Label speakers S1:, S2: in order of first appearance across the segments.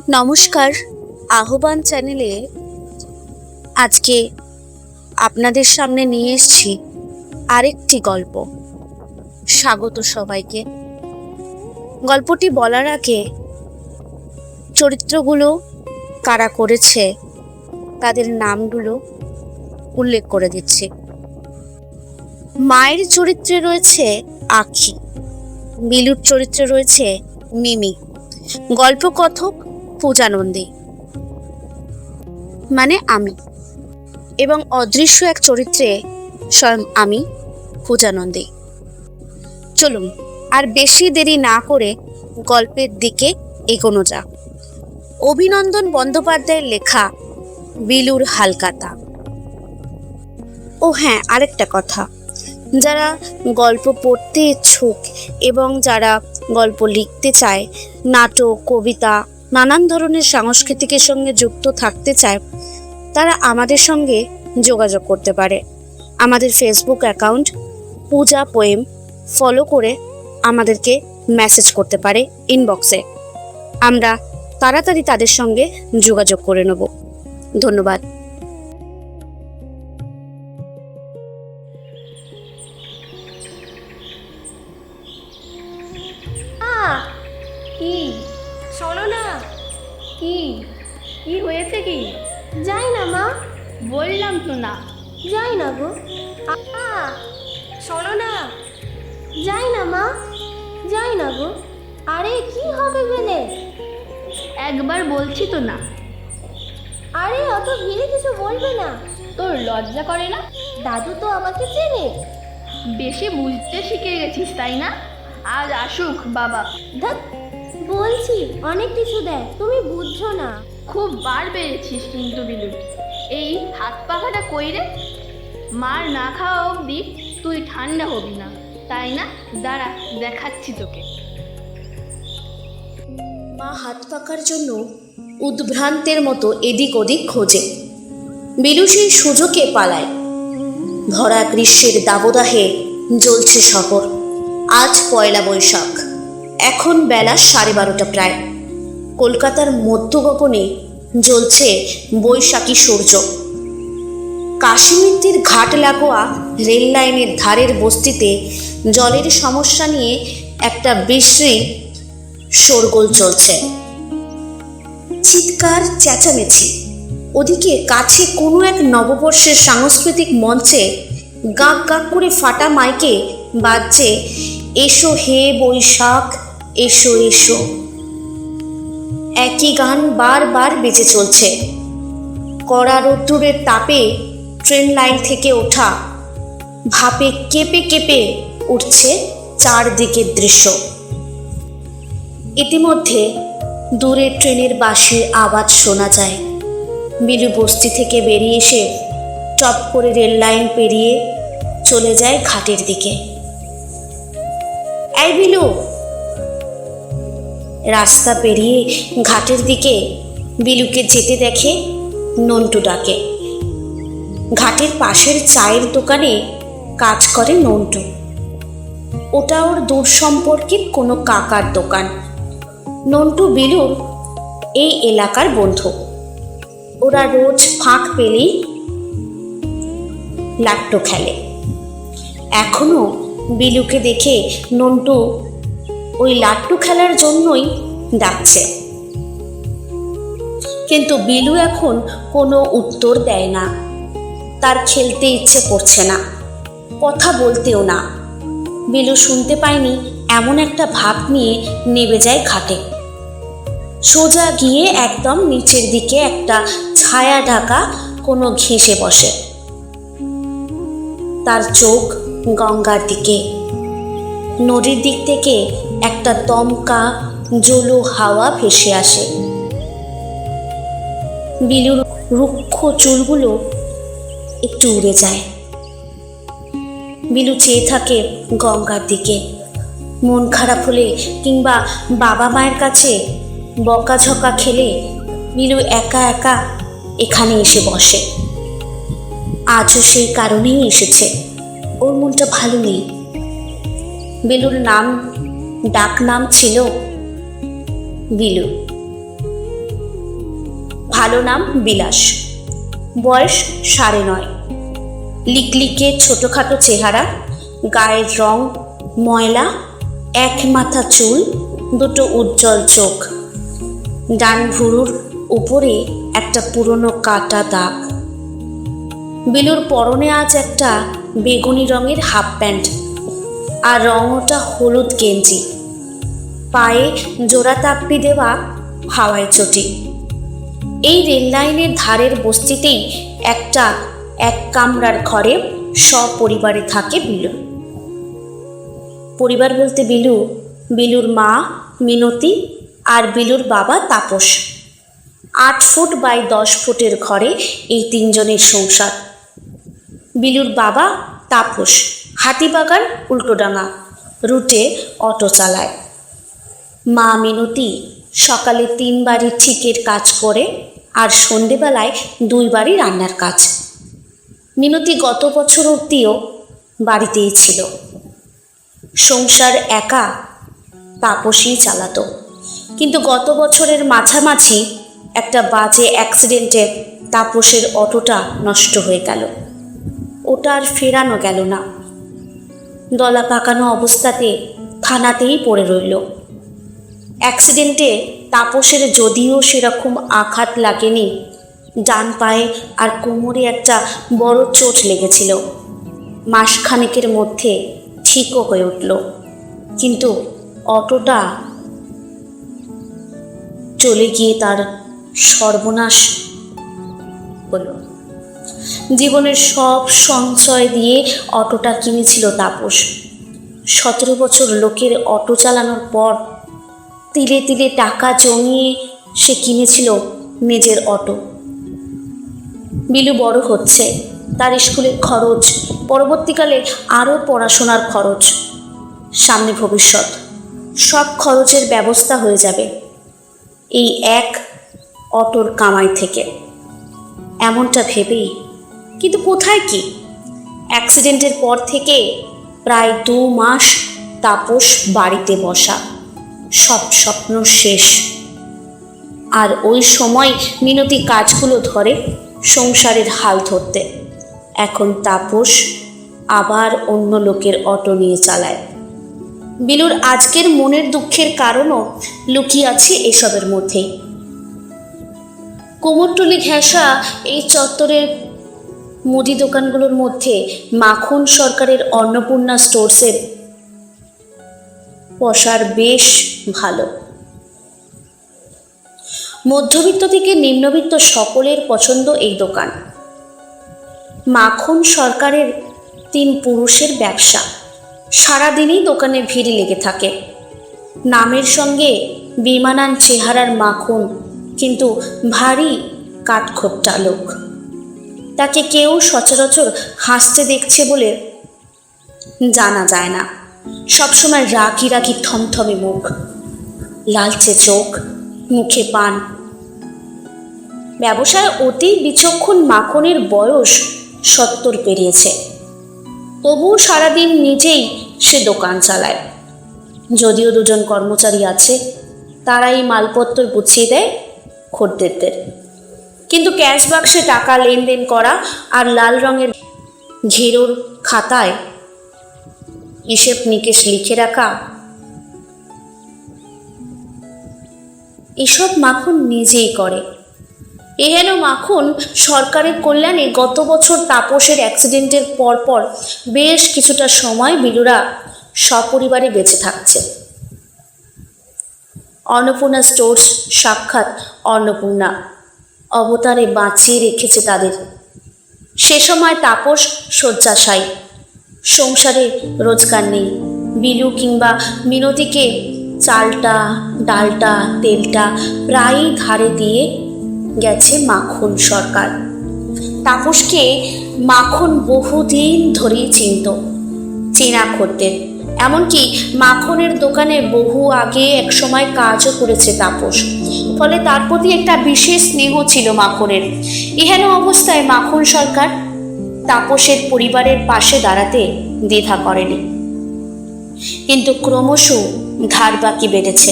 S1: নমস্কার, আহ্বান চ্যানেলে আজকে আপনাদের সামনে নিয়ে এসেছি আরেকটি গল্প। স্বাগত সবাইকে। গল্পটি বলার আগে চরিত্রগুলো কারা করেছে তাদের নামগুলো উল্লেখ করে দিচ্ছি। মায়ের চরিত্রে রয়েছে আঁখি, বিলুর চরিত্রে রয়েছে মিমি, গল্পকথক পূজা নন্দী মানে আমি, এবং অদৃশ্য এক চরিত্রে স্বয়ং আমি পূজা নন্দী। চলুন আর বেশি দেরি না করে গল্পের দিকে এগোনো যাক। অভিনন্দন বন্দ্যোপাধ্যায়ের লেখা বিলুর হালকাতা। ও হ্যাঁ, আরেকটা কথা, যারা গল্প পড়তে ইচ্ছুক এবং যারা গল্প লিখতে চায়, নাটক, কবিতা, নানান ধরনের সাংস্কৃতিকের সঙ্গে যুক্ত থাকতে চায়, তারা আমাদের সঙ্গে যোগাযোগ করতে পারে। আমাদের ফেসবুক অ্যাকাউন্ট পূজা পোয়েম ফলো করে আমাদেরকে মেসেজ করতে পারে ইনবক্সে। আমরা তাড়াতাড়ি তাদের সঙ্গে যোগাযোগ করে নেব। ধন্যবাদ।
S2: কি শোনো না, কি কি হয়েছে? কি যাই না মা, বললাম তো না যাই না গো। শোনো না, যাই না মা, যাই না গো। আরে কি হবে বেলে, একবার বলছি তো না। আরে অত ভিড়ে কিছু বলবে না। তোর লজ্জা করে না? দাদু তো আমাকে চেনে। বেশি বুঝতে শিখে গেছিস তাই না? আজ আসুক বাবা। ধ্যাৎ, বলছি অনেক কিছু দেয়, তুমি বুঝছো না। খুব বার বেড়েছিস কিন্তু বিলু। এই হাত পাখাটা কইরে মার না খাওয়া অবধি তুই ঠান্ডা হবি না, তাই না? দাঁড়া, দেখাচ্ছি তোকে।
S1: মা হাত পাকার জন্য উদ্ভ্রান্তের মতো এদিক ওদিক খোঁজে। বিলু সেই সুযোগে পালায়। ভরা গ্রীষ্মের দাবদাহে জ্বলছে শহর। আজ পয়লা বৈশাখ, এখন বেলা 12:30 প্রায়। কলকাতার মধ্যগগনে জ্বলছে বৈশাখী সূর্য। কাশিমৃত্তির ঘাট লাগোয়া রেল লাইনের ধারের বস্তিতে জলের সমস্যা নিয়ে একটা বিশ্রী শোরগোল চলছে। চিৎকার, চেঁচামেচি। ওদিকে কাছে কোনো এক নববর্ষের সাংস্কৃতিক মঞ্চে গাঁক গাঁক করে ফাটা মাইকে বাজছে, এসো হে বৈশাখ, এসো এসো। একই গান বারবার বেজে চলছে। কড়া রোদ্দুরের তাপে ট্রেন লাইন থেকে ওঠা ভাপে কেঁপে কেঁপে উঠছে চারদিকের দৃশ্য। ইতিমধ্যে দূরে ট্রেনের বাঁশির আওয়াজ শোনা যায়। বিলু বস্তি থেকে বেরিয়ে এসে চট করে রেল লাইন পেরিয়ে চলে যায় ঘাটের দিকে। এই বিলু! রাস্তা পেরিয়ে ঘাটের দিকে বিলুকে যেতে দেখে নন্টু ডাকে। ঘাটের পাশের চায়ের দোকানে কাজ করে নন্টু। ওটা ওর দূর সম্পর্কের কোনো কাকার দোকান। নন্টু বিলুর এই এলাকার বন্ধু। ওরা রোজ ফাঁক পেলেই লাট্টু খেলে। এখনো বিলুকে দেখে নন্টু ওই লাট্টু খেলার জন্যই ডাকছে। কিন্তু বিলু এখন কোনো উত্তর দেয় না। তার খেলতে ইচ্ছে করছে না, কথা বলতেও না। বিলু শুনতে পায়নি এমন একটা ভাব নিয়ে নেমে যায় ঘাটে। সোজা গিয়ে একদম নিচের দিকে একটা ছায়া ঢাকা কোনো ঘেঁষে বসে। তার চোখ গঙ্গার দিকে। নদীর দিক থেকে একটা দমকা জলো হাওয়া ভেসে আসে। বিলুর রুক্ষ চুলগুলো একটু উড়ে যায়। বিলু চেয়ে থাকে গঙ্গার দিকে। মন খারাপ হলে কিংবা বাবা মায়ের কাছে বকাঝকা খেলে বিলু একা একা এখানে এসে বসে। আজও সেই কারণেই এসেছে। ওর মনটা ভালো নেই। বিলুর ডাক নাম ছিল বিলু। ভালো নাম বিলাস, বয়স 9.5, লিকলিকে ছোটোখাটো চেহারা, গায়ের রং ময়লা, এক মাথা চুল, দুটো উজ্জ্বল চোখ, ডান ভুরুর উপরে একটা পুরনো কাটা দাগ। বিলুর পরনে আজ একটা বেগুনি রঙের হাফ প্যান্ট আর রঙটা হলুদ গেঞ্জি, পায়ে জোড়া তাপ্পি দেওয়া হাওয়াই চটি। এই রেল লাইনের ধারের বস্তিতেই একটা এক কামরার ঘরে সপরিবারে থাকে বিলু। পরিবার বলতে বিলুর মা মিনতি আর বিলুর বাবা তাপস। 8 ফুট বাই 10 ফুটের ঘরে এই 3 জনের সংসার। বিলুর বাবা তাপস হাতিবাগান উল্টোডাঙা রুটে অটো চালায়। মা মিনতি সকালে 3 বাড়ি ঠিকের কাজ করে আর সন্ধেবেলায় 2 বাড়ি রান্নার কাজ। মিনতি গত বছর অবধিও বাড়িতেই ছিল। সংসার একা তাপসই চালাতো, কিন্তু গত বছরের মাঝামাঝি একটা বাজে অ্যাক্সিডেন্টে তাপসের অটোটা নষ্ট হয়ে গেল। ওটা আর ফেরানো গেল না। দলা পাকানো অবস্থাতে থানাতেই পড়ে রইল। অ্যাক্সিডেন্টে তাপসের যদিও সেরকম আঘাত লাগেনি, ডান পায়ে আর কোমরে একটা বড় চোট লেগেছিল। মাসখানেকের মধ্যে ঠিকও হয়ে উঠল, কিন্তু অটোটা চলে গিয়ে তার সর্বনাশ হলো। জীবনের সব সঞ্চয় দিয়ে অটোটা কিনেছিল তাপস। 17 বছর লোকের অটো চালানোর পর তিলে তিলে টাকা জমিয়ে সে কিনেছিল নিজের অটো। বিলু বড় হচ্ছে, তার স্কুলের খরচ, পরবর্তীকালে আরও পড়াশোনার খরচ, সামনে ভবিষ্যৎ, সব খরচের ব্যবস্থা হয়ে যাবে এই এক অটোর কামাই থেকে, এমনটা ভেবেই। কিন্তু কোথায় কি? অ্যাক্সিডেন্টের পর থেকে প্রায় 2 মাস তাপস বাড়িতে বসা, সব স্বপ্ন শেষ। আর ওই সময় মিনতি কাজগুলো ধরে সংসারের হাল ধরতে। এখন তাপস আবার অন্য লোকের অটো নিয়ে চালায়। বিলুর আজকের মনের দুঃখের কারণও লুকিয়ে আছে এসবের মধ্যেই। কোমরটুলি ঘেঁষা এই চত্বরের মুদি দোকানগুলোর মধ্যে মাখন সরকারের অন্নপূর্ণা স্টোরসের পসার বেশ ভালো। মধ্যবিত্ত থেকে নিম্নবিত্ত সকলের পছন্দ এই দোকান। মাখন সরকারের 3 পুরুষের ব্যবসা, সারাদিনই দোকানে ভিড় লেগে থাকে। নামের সঙ্গে বিমানান চেহারার মাখন, কিন্তু ভারী কাঠখোট্টা লোক। তাকে কেউ সচরাচর হাসতে দেখছে বলে জানা যায় না। সবসময় রাগি রাগি থমথমে মুখ, লালচে চোখ, মুখে পান। ব্যবসায় অতি বিচক্ষণ মাখনের বয়স 70 পেরিয়েছে, তবুও সারাদিন নিজেই সে দোকান চালায়। যদিও 2 জন কর্মচারী আছে, তারাই মালপত্র গুছিয়ে দেয় খদ্দেরদের, কিন্তু ক্যাশ বাক্সে টাকা লেনদেন করা আর লাল রঙের ঘেরোর খাতায় হিসেব নিকেশ লিখে রাখা, এসব মাখন নিজেই করে। এহেন মাখন সরকারের কল্যাণে গত বছর তাপসের অ্যাক্সিডেন্টের পরপর বেশ কিছুটা সময় বিলুরা সপরিবারে বেঁচে থাকছে। অন্নপূর্ণা স্টোর্স সাক্ষাৎ অন্নপূর্ণা অবতারে বাঁচিয়ে রেখেছে তাদের। সে সময় তাপস শয্যাশায়ী, সংসারে রোজগার নেই। বিলু কিংবা মিনতিকে চালটা, ডালটা, তেলটা প্রায়ই ধারে দিয়ে গেছে মাখন সরকার। তাপসকে মাখন বহুদিন ধরেই চিনত, চেনা খদ্দের। এমনকি মাখনের দোকানে বহু আগে একসময় কাজও করেছে তাপস, ফলে তার প্রতি একটা বিশেষ স্নেহ ছিল মাখনের। এহেন অবস্থায় মাখন সরকার তাপসের পরিবারের পাশে দাঁড়াতে দ্বিধা করেনি। কিন্তু ক্রমশ ধার বাকি বেড়েছে।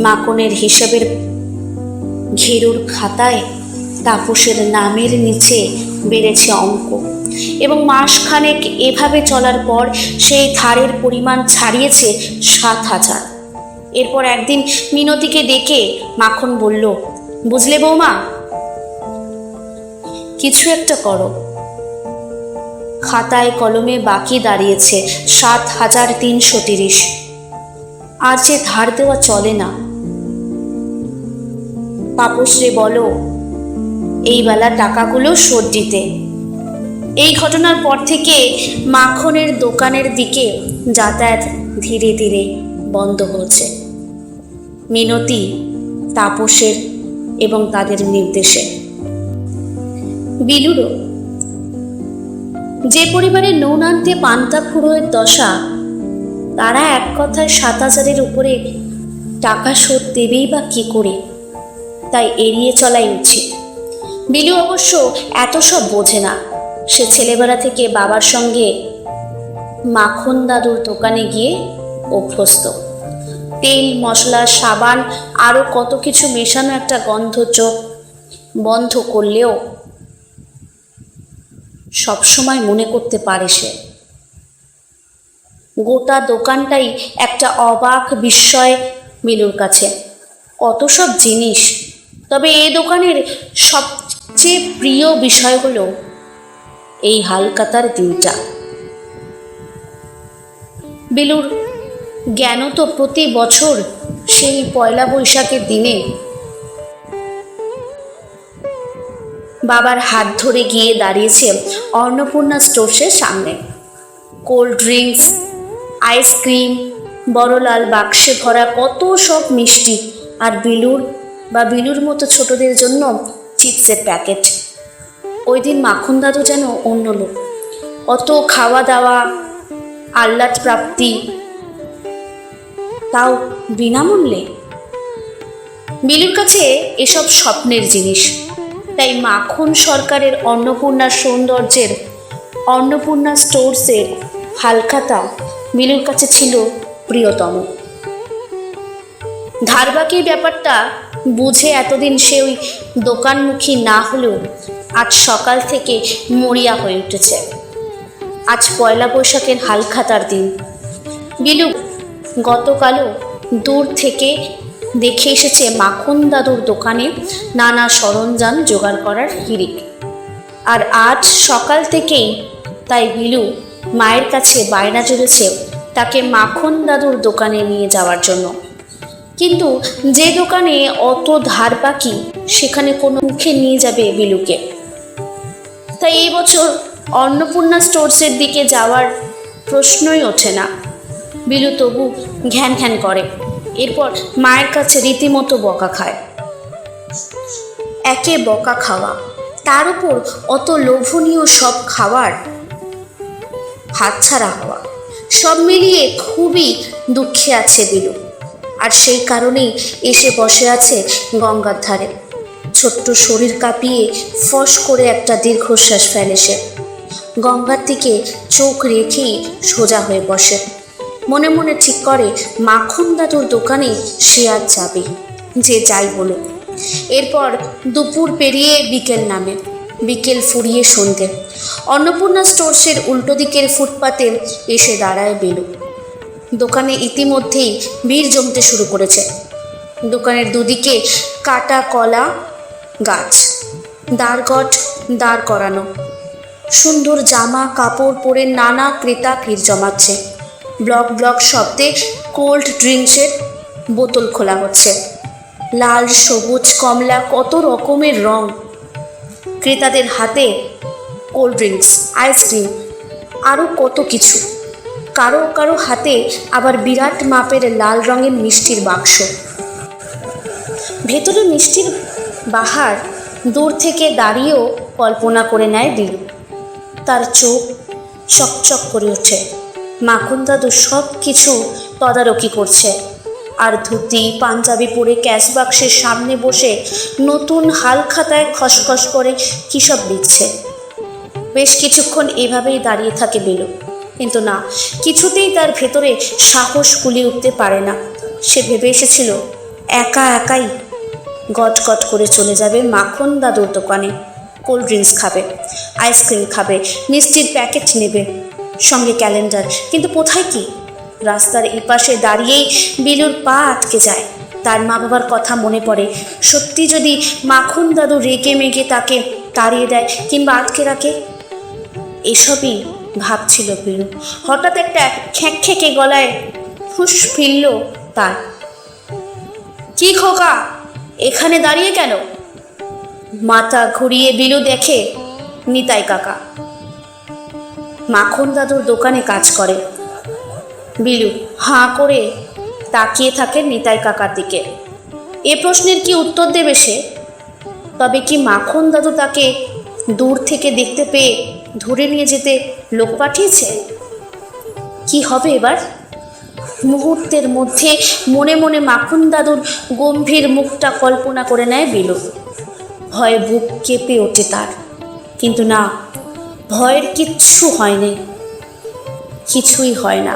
S1: মাখনের হিসেবের ঘেরুর খাতায় তাপসের নামের নিচে বেড়েছে অঙ্ক, এবং মাসখানেক এভাবে চলার পর সেই ধারের পরিমাণ ছাড়িয়েছে 7,000। এরপর একদিন মিনতিকে ডেকে মাখন বলল, বুঝলে বৌমা, কিছু একটা করো। খাতায় কলমে বাকি দাঁড়িয়েছে 7,330। আর যে ধার দেওয়া চলে না। তাপসরে বলো এই বেলা টাকাগুলো শোধ দিতে। এই ঘটনার পর থেকে মাখনের দোকানের দিকে যাতায়াত ধীরে ধীরে বন্ধ হয়েছে, মিনতি, তাপসের এবং তাদের নির্দেশে। বিলুরও যে পরিবারে নৌনান্তে পান্তা ফুরোয়ের দশা, তারা এক কথায় 7,000-এর উপরে টাকা শোধ দেবেই বা কি করে, তাই এড়িয়ে চলাই উচিত। বিলু অবশ্য এত সব বোঝে না। সে ছেলেবেলা থেকে বাবার সঙ্গে মাখন দাদুর দোকানে গিয়ে অভ্যস্ত। তেল, মশলা, সাবান আরও কত কিছু মেশানো একটা গন্ধ চোখ বন্ধ করলেও সবসময় মনে করতে পারে সে। গোটা দোকানটাই একটা অবাক বিস্ময় বিলুর কাছে। কত সব জিনিস, তবে এই দোকানের সবচেয়ে প্রিয় বিষয় হলো এই হালখাতার দিনটা। বিলুর জ্ঞান তো প্রতি বছর সেই পয়লা বৈশাখের দিনে বাবার হাত ধরে গিয়ে দাঁড়িয়েছে অন্নপূর্ণা স্টোর্সের সামনে। কোল্ড ড্রিঙ্কস, আইসক্রিম, বড় লাল বাক্সে ভরা কত সব মিষ্টি, আর বিলুর মতো ছোটদের জন্য চিপসের প্যাকেট। ওই দিন মাখন দাদু যেন অন্য লোক। অত খাওয়া দাওয়া, আহ্লাদ প্রাপ্তি, তাও বিনামূল্যে। বিলুর কাছে এসব স্বপ্নের জিনিস। তাই মাখন সরকারের অন্নপূর্ণা সৌন্দর্যের অন্নপূর্ণা স্টোর্সের হালখাতা বিলুর কাছে ছিল প্রিয়তম। ধারবাকির ব্যাপারটা বুঝে এতদিন সে ওই দোকানমুখী না হলেও আজ সকাল থেকে মরিয়া হয়ে উঠেছে। আজ পয়লা বৈশাখের হালখাতার দিন। বিলু গতকালও দূর থেকে দেখে এসেছে মাখন দাদুর দোকানে নানা সরঞ্জাম জোগাড় করার হিড়িক। আর আজ সকাল থেকেই তাই বিলু মায়ের কাছে বায়না জুড়েছে তাকে মাখন দাদুর দোকানে নিয়ে যাওয়ার জন্য। কিন্তু যে দোকানে অত ধার বাকি, সেখানে কোনো মুখে নিয়ে যাবে বিলুকে। তাই এই বছর অন্নপূর্ণা স্টোর্সের দিকে যাওয়ার প্রশ্নই ওঠে না। বিলু তবু ঘ্যান ঘ্যান করে। এরপর মায়ের কাছে রীতিমতো বকা খায়। একে বকা খাওয়া, তার উপর অত লোভনীয় সব খাবার হাতছাড়া হওয়া, সব মিলিয়ে খুবই দুঃখে আছে বিলু। আর সেই কারণেই এসে বসে আছে গঙ্গার ধারে। ছোট্ট শরীর কাঁপিয়ে ফস করে একটা দীর্ঘশ্বাস ফেলে সে। গঙ্গার দিকে চোখ রেখেই সোজা হয়ে বসে। মনে মনে ঠিক করে মাখন দাদুর দোকানে সে আজ যাবে, যে যাই বলুক। এরপর দুপুর পেরিয়ে বিকেল নামে, বিকেল ফুরিয়ে সন্ধে। অন্নপূর্ণা স্টোর্সের উল্টো দিকের ফুটপাতে এসে দাঁড়ায় বিলু। দোকানে ইতিমধ্যেই ভিড় জমতে শুরু করেছে। দোকানের দুদিকে কাটা কলা গাছ, দাঁড় করানো। সুন্দর জামা কাপড় পরে নানা ক্রেতা ভিড় জমাচ্ছে। ব্লক ব্লক শব্দে কোল্ড ড্রিঙ্কসের বোতল খোলা হচ্ছে। লাল, সবুজ, কমলা, কত রকমের রং। ক্রেতাদের হাতে কোল্ড ড্রিঙ্কস, আইসক্রিম, আরও কত কিছু। কারো কারো হাতে আবার বিরাট মাপের লাল রঙের মিষ্টির বাক্স। ভেতরে মিষ্টির বাহার দূর থেকে দাঁড়িয়েও কল্পনা করে নেয় বিলু। তার চোখ চকচক করে ওঠে। মাখন দাদু সব কিছু তদারকি করছে। আর ধুতি পাঞ্জাবি পরে ক্যাশ বাক্সের সামনে বসে নতুন হালখাতায় খসখস করে কী সব লিখছে। বেশ কিছুক্ষণ এভাবেই দাঁড়িয়ে থাকে বিলু, কিন্তু না, কিছুতেই তার ভেতরে সাহস কুলিয়ে উঠতে পারে না। সে ভেবে এসেছিল একা একাই গট গট করে চলে যাবে মাখন দাদুর দোকানে। কোল্ড ড্রিঙ্কস খাবে, আইসক্রিম খাবে, মিষ্টির প্যাকেট নেবে, সঙ্গে ক্যালেন্ডার। কিন্তু কোথায় কি? রাস্তার এপাশে দাঁড়িয়েই বিলুর পা আটকে যায়। তার মা বাবার কথা মনে পড়ে। সত্যি যদি মাখন দাদু রেগে মেগে তাকে তাড়িয়ে দেয় কিংবা আটকে রাখে? এসবই ভাবছিল বিলু। হঠাৎ একটা খ্যাঁকে গলায় ফুস ফিরল তার। কি খোকা, এখানে দাঁড়িয়ে কেন? মাথা ঘুরিয়ে বিলু দেখে নিতাই কাকা মাখন দাদুর দোকানে কাজ করে। বিলু হাঁ করে তাকিয়ে থাকে নিতাই কাকার দিকে। এ প্রশ্নের কি উত্তর দেবে সে? তবে কি মাখন দাদু তাকে দূর থেকে দেখতে পেয়ে ধরে নিয়ে যেতে লোক পাঠিয়েছে? কি হবে এবার? মুহূর্তের মধ্যে মনে মনে মাখন দাদুর গম্ভীর মুখটা কল্পনা করে নেয় বিলু। ভয়ে বুক কেঁপে ওঠে তার। কিন্তু না, ভয়ের কিচ্ছু হয়নি, কিছুই হয় না।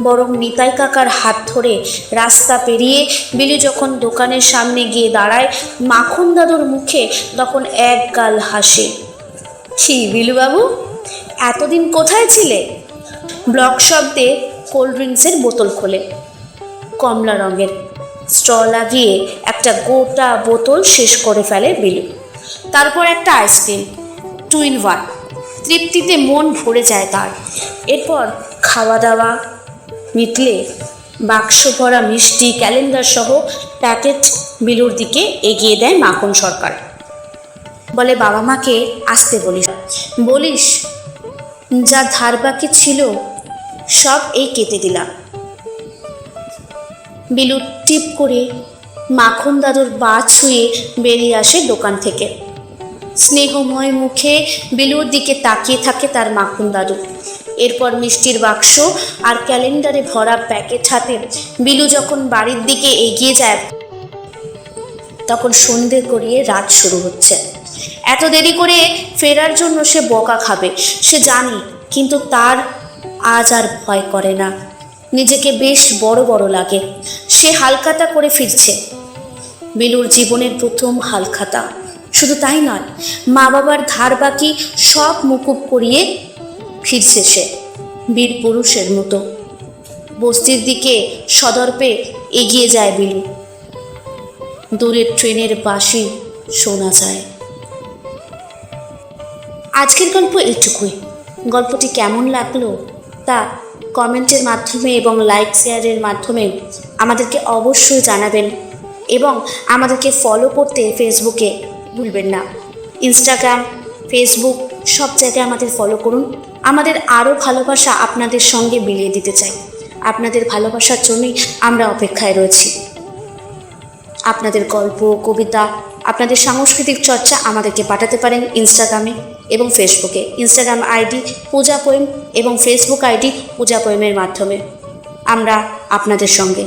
S1: বরং নিতাই কাকার হাত ধরে রাস্তা পেরিয়ে বিলু যখন দোকানের সামনে গিয়ে দাঁড়ায়, মাখন দাদুর মুখে তখন এক গাল হাসে। কি বিলুবাবু, এতদিন কোথায় ছিলে? ব্লক শব্দে কোল্ড ড্রিঙ্কসের বোতল খোলে, কমলা রঙের। স্ট্র লাগিয়ে একটা গোটা বোতল শেষ করে ফেলে বিলু। তারপর একটা আইসক্রিম, 2 in 1। তৃপ্তিতে মন ভরে যায় তার। এরপর খাওয়া দাওয়া মিটলে বাক্স ভরা মিষ্টি, ক্যালেন্ডার সহ প্যাকেট বিলুর দিকে এগিয়ে দেয় মাখন সরকার। বলে, বাবা মাকে আসতে বলিস যা ধার বাকি ছিল সব এই কেটে দিলাম। বিলু টিপ করে মাখন দাদুর পা ছুঁয়ে বেরিয়ে আসে দোকান থেকে। স্নেহময় মুখে বিলুর দিকে তাকিয়ে থাকে তার মাখন দাদু। এরপর মিষ্টির বাক্স আর ক্যালেন্ডারে ভরা প্যাকেট হাতে বিলু যখন বাড়ির দিকে এগিয়ে যায়, তখন সন্ধে গড়িয়ে রাত শুরু হচ্ছে। এত দেরি করে ফেরার জন্য সে বকা খাবে সে জানে, কিন্তু তার আজ আর ভয় করে না। নিজেকে বেশ বড় বড় লাগে। সে হালখাতা করে ফিরছে, বিলুর জীবনের প্রথম হালখাতা। শুধু তাই নয়, মা বাবার ধার বাকি সব মুকুব করিয়ে ফিরছে সে বীর পুরুষের মতো। বস্তির দিকে সদর্পে এগিয়ে যায় বিলু। দূরের ট্রেনের বাঁশি শোনা যায়। আজকের গল্প এইটুকুই। গল্পটি কেমন লাগলো তা কমেন্টের মাধ্যমে এবং লাইক শেয়ারের মাধ্যমে আমাদেরকে অবশ্যই জানাবেন। এবং আমাদেরকে ফলো করতে ফেসবুকে ভুলবেন না। ইনস্টাগ্রাম, ফেসবুক সব জায়গায় আমাদের ফলো করুন। আমাদের আরও ভালোবাসা আপনাদের সঙ্গে বিলিয়ে দিতে চাই। আপনাদের ভালোবাসার জন্যই আমরা অপেক্ষায় রয়েছি। আপনাদের গল্প, কবিতা, আপনাদের সাংস্কৃতিক চর্চা আমাদেরকে পাঠাতে পারেন ইনস্টাগ্রামে এবং ফেসবুকে। ইনস্টাগ্রাম আইডি পূজা পোয়েম এবং ফেসবুক আইডি পূজা পোয়েমের মাধ্যমে। আমরা আপনাদের সঙ্গে।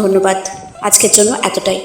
S1: ধন্যবাদ। আজকের জন্য এতটাই।